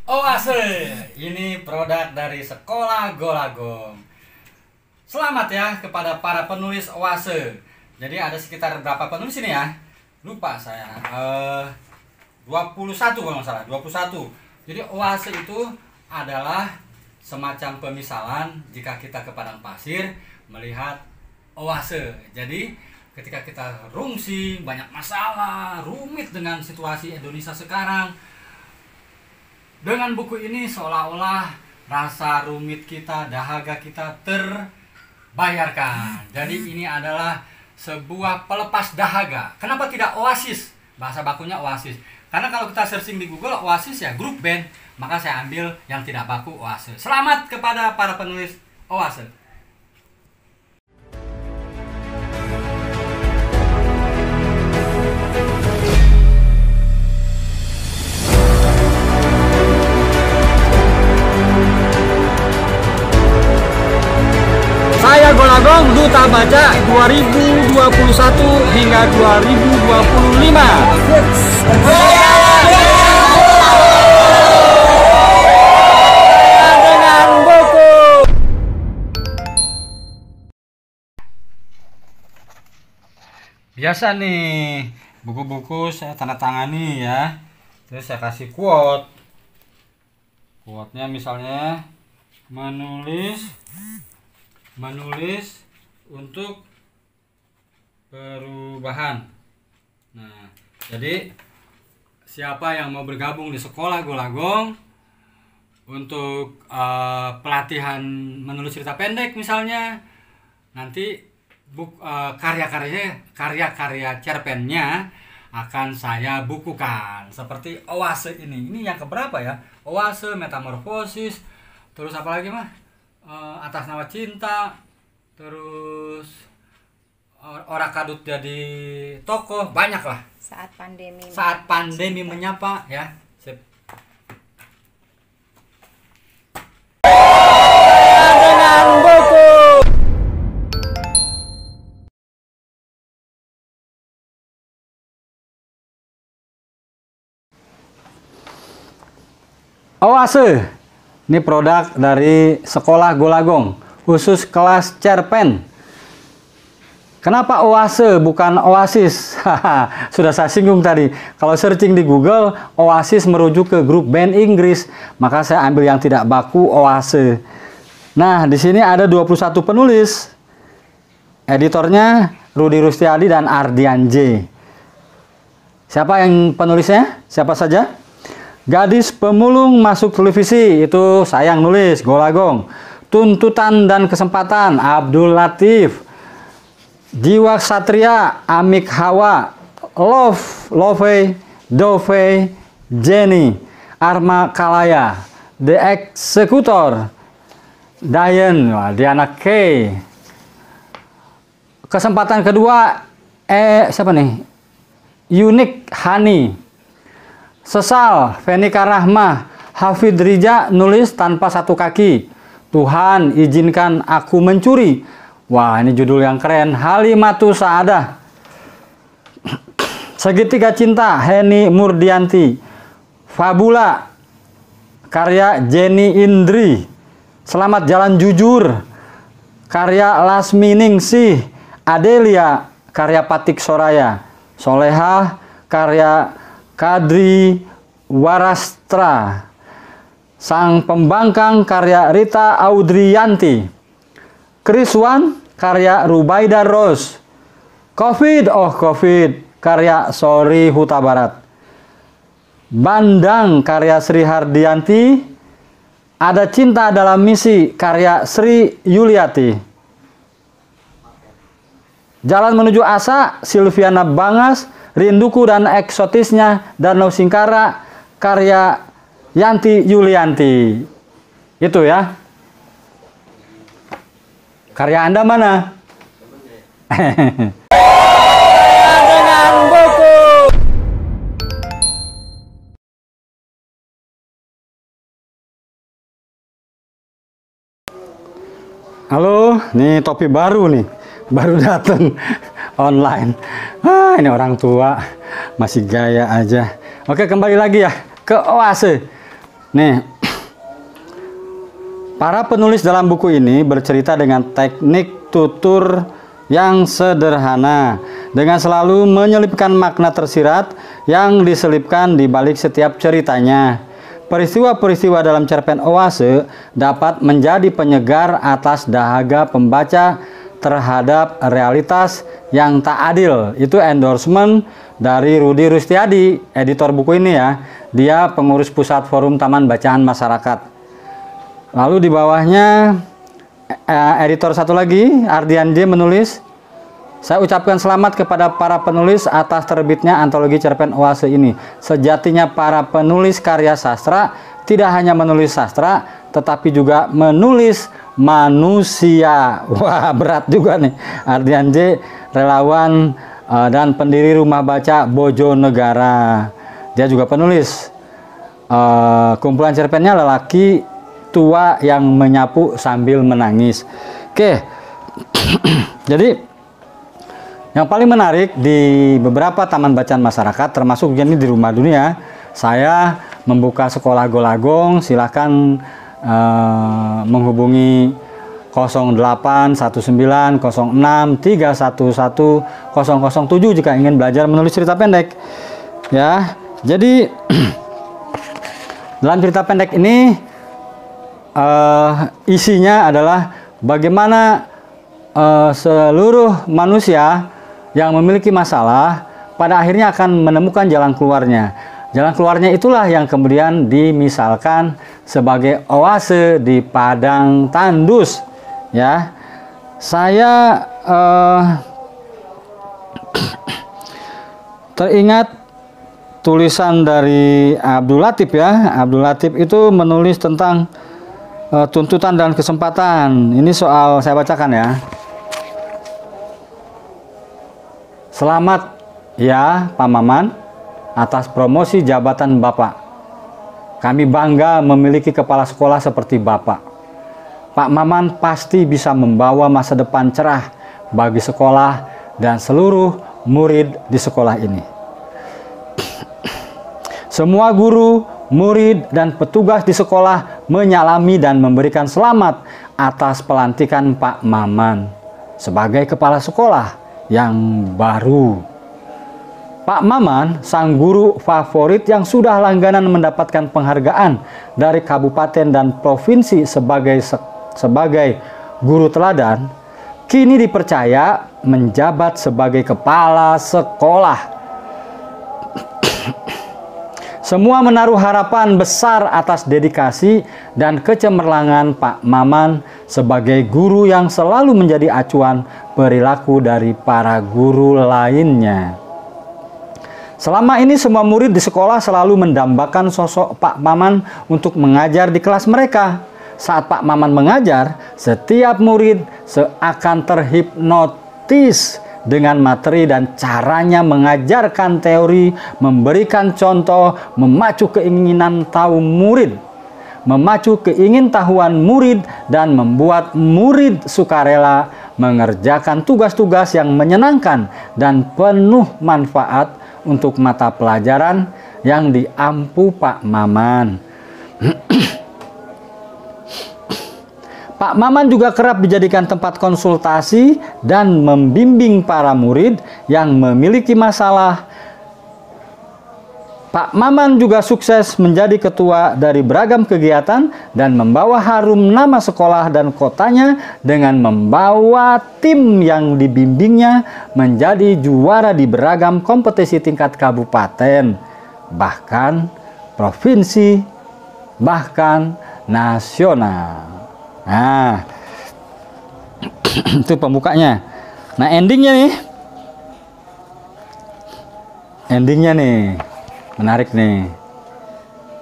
Oase, ini produk dari Sekolah Golagong. Selamat ya kepada para penulis Oase. Jadi ada sekitar berapa penulis ini ya? Lupa saya. 21 kalau nggak salah, 21. Jadi Oase itu adalah semacam pemisalan jika kita ke padang pasir melihat oase. Jadi ketika kita rungsing, banyak masalah, rumit dengan situasi Indonesia sekarang, dengan buku ini seolah-olah rasa rumit kita, dahaga kita terbayarkan. Jadi ini adalah sebuah pelepas dahaga. Kenapa tidak oasis? Bahasa bakunya oasis. Karena kalau kita searching di Google oasis ya grup band, maka saya ambil yang tidak baku oasis. Selamat kepada para penulis Oase. Saya Golagong, Duta Baca 2021 hingga 2025. Dengan buku. Biasa nih, buku-buku saya tanda tangani ya. Terus saya kasih quote. Quote-nya misalnya menulis untuk perubahan. Nah, jadi siapa yang mau bergabung di Sekolah Golagong untuk pelatihan menulis cerita pendek misalnya, nanti karya-karya cerpennya akan saya bukukan seperti Oase ini. Ini yang keberapa ya? Oase, Metamorfosis, terus apa lagi mah? Atas Nama Cinta, terus Ora Kadut Jadi Tokoh, banyak lah. Saat pandemi menyapa ya. Sip. Dengan buku. Oase. Ini produk dari Sekolah Golagong, khusus kelas cerpen. Kenapa Oase bukan Oasis? Sudah saya singgung tadi. Kalau searching di Google, Oasis merujuk ke grup band Inggris. Maka saya ambil yang tidak baku, Oase. Nah, di sini ada 21 penulis. Editornya Rudi Rustiadi dan Ardian J. Siapa yang penulisnya? Siapa saja? Gadis Pemulung Masuk Televisi, itu saya yang nulis, Golagong. Tuntutan dan Kesempatan, Abdul Latif. Jiwa Satria, Amik Hawa. Love, Dove, Jenny. Arma Kalaya. The Executor, Dian, Diana K. Kesempatan kedua, siapa nih? Unique Hani. Sesal, Fenika Rahmah. Hafid Rija nulis tanpa satu kaki. Tuhan izinkan aku mencuri. Wah, ini judul yang keren. Halimatu Saadah. Segitiga Cinta, Heni Murdianti. Fabula, karya Jenny Indri. Selamat Jalan Jujur, karya Lasmi Ningsih. Adelia, karya Patik Soraya. Solehah, karya Kadri Warastra. Sang Pembangkang, karya Rita Audriyanti. Kriswan, karya Rubaida Rose. Covid, karya Sori Huta Barat. Bandang, karya Sri Hardianti. Ada Cinta Dalam Misi, karya Sri Yuliati. Jalan Menuju Asa, Silviana Bangas. Rinduku dan Eksotisnya Danau Singkara, karya Yanti Yulianti. Itu ya. Karya Anda mana? Dengan buku. Halo, nih topi baru nih. Baru datang online. Ini orang tua masih gaya aja. Oke, kembali lagi ya ke Oase. Nih, para penulis dalam buku ini bercerita dengan teknik tutur yang sederhana, dengan selalu menyelipkan makna tersirat yang diselipkan di balik setiap ceritanya. Peristiwa-peristiwa dalam cerpen Oase dapat menjadi penyegar atas dahaga pembaca terhadap realitas yang tak adil. Itu endorsement dari Rudi Rustiadi, editor buku ini ya. Dia pengurus pusat Forum Taman Bacaan Masyarakat. Lalu di bawahnya editor satu lagi, Ardian J menulis, saya ucapkan selamat kepada para penulis atas terbitnya antologi cerpen Oase ini. Sejatinya para penulis karya sastra tidak hanya menulis sastra, tetapi juga menulis manusia. Wah, berat juga nih. Ardian J, relawan dan pendiri Rumah Baca Bojonegara. Dia juga penulis. Kumpulan cerpennya Lelaki Tua yang Menyapu Sambil Menangis. Oke. Jadi yang paling menarik di beberapa taman bacaan masyarakat, termasuk ini di Rumah Dunia, saya membuka sekolah Golagong. Silahkan menghubungi 081906311007 jika ingin belajar menulis cerita pendek. Ya, jadi dalam cerita pendek ini isinya adalah bagaimana seluruh manusia yang memiliki masalah pada akhirnya akan menemukan jalan keluarnya. Jalan keluarnya itulah yang kemudian dimisalkan sebagai oase di padang tandus. Ya, saya teringat tulisan dari Abdul Latif ya. Abdul Latif itu menulis tentang tuntutan dan kesempatan. Ini soal saya bacakan ya. Selamat ya Pak Maman atas promosi jabatan Bapak. Kami bangga memiliki kepala sekolah seperti Bapak. Pak Maman pasti bisa membawa masa depan cerah bagi sekolah dan seluruh murid di sekolah ini. Semua guru, murid, dan petugas di sekolah menyalami dan memberikan selamat atas pelantikan Pak Maman sebagai kepala sekolah yang baru. Pak Maman, sang guru favorit yang sudah langganan mendapatkan penghargaan dari kabupaten dan provinsi sebagai guru teladan, kini dipercaya menjabat sebagai kepala sekolah. Semua menaruh harapan besar atas dedikasi dan kecemerlangan Pak Maman sebagai guru yang selalu menjadi acuan perilaku dari para guru lainnya. Selama ini semua murid di sekolah selalu mendambakan sosok Pak Maman untuk mengajar di kelas mereka. Saat Pak Maman mengajar, setiap murid seakan terhipnotis dengan materi dan caranya mengajarkan teori, memberikan contoh, memacu keinginan tahu murid, memacu keingintahuan murid, dan membuat murid sukarela mengerjakan tugas-tugas yang menyenangkan dan penuh manfaat untuk mata pelajaran yang diampu Pak Maman. Pak Maman juga kerap dijadikan tempat konsultasi dan membimbing para murid yang memiliki masalah. Pak Maman juga sukses menjadi ketua dari beragam kegiatan dan membawa harum nama sekolah dan kotanya dengan membawa tim yang dibimbingnya menjadi juara di beragam kompetisi tingkat kabupaten, bahkan provinsi, bahkan nasional. Nah, itu pembukanya. Nah, endingnya nih, menarik nih.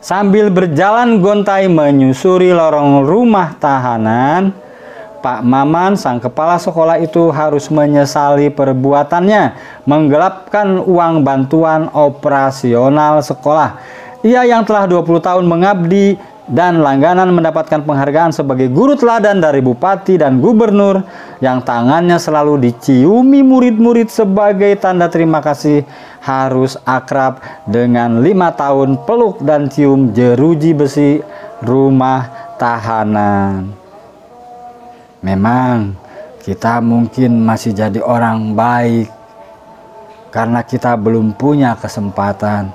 Sambil berjalan gontai menyusuri lorong rumah tahanan, Pak Maman, sang kepala sekolah itu harus menyesali perbuatannya, menggelapkan uang bantuan operasional sekolah. Ia yang telah 20 tahun mengabdi dan langganan mendapatkan penghargaan sebagai guru teladan dari bupati dan gubernur yang tangannya selalu diciumi murid-murid sebagai tanda terima kasih, harus akrab dengan 5 tahun peluk dan cium jeruji besi rumah tahanan. Memang kita mungkin masih jadi orang baik karena kita belum punya kesempatan.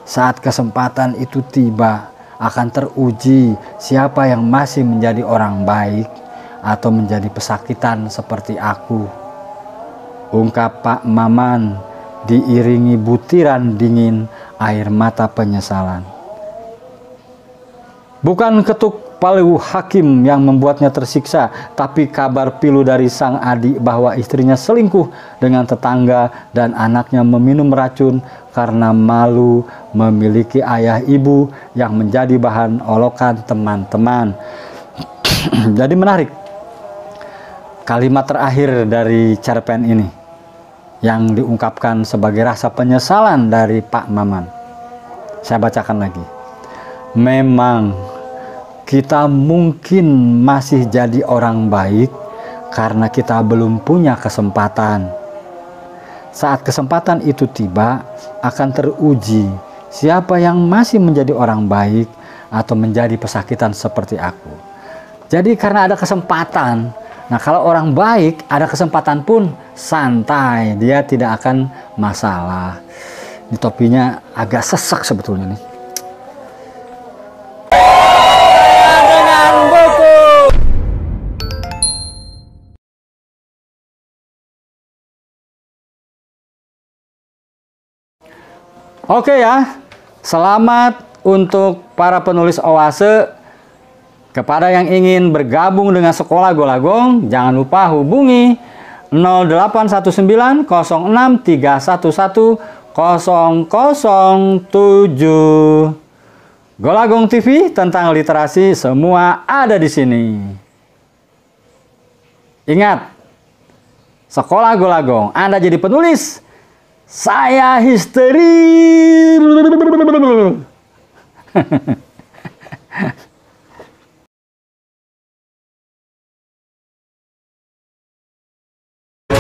Saat kesempatan itu tiba, akan teruji siapa yang masih menjadi orang baik atau menjadi pesakitan seperti aku. Ungkap Pak Maman diiringi butiran dingin air mata penyesalan. Bukan ketuk palu hakim yang membuatnya tersiksa, tapi kabar pilu dari sang adik bahwa istrinya selingkuh dengan tetangga dan anaknya meminum racun karena malu memiliki ayah ibu yang menjadi bahan olokan teman-teman. Jadi menarik kalimat terakhir dari cerpen ini yang diungkapkan sebagai rasa penyesalan dari Pak Maman. Saya bacakan lagi. Memang kita mungkin masih jadi orang baik karena kita belum punya kesempatan. Saat kesempatan itu tiba, akan teruji siapa yang masih menjadi orang baik atau menjadi pesakitan seperti aku. Jadi karena ada kesempatan, nah kalau orang baik ada kesempatan pun santai, dia tidak akan masalah. Ini topinya agak sesek sebetulnya nih. Oke ya, selamat untuk para penulis Oase. Kepada yang ingin bergabung dengan Sekolah Golagong, jangan lupa hubungi 0819 06 311 007. Golagong TV tentang literasi semua ada di sini. Ingat, Sekolah Golagong, Anda jadi penulis, saya histeri.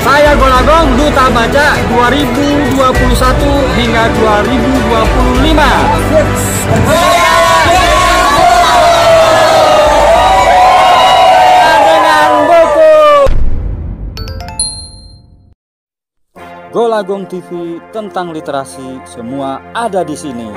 Saya Golagong, Duta Baca 2021 hingga 2025. Golagong TV tentang literasi semua ada di sini.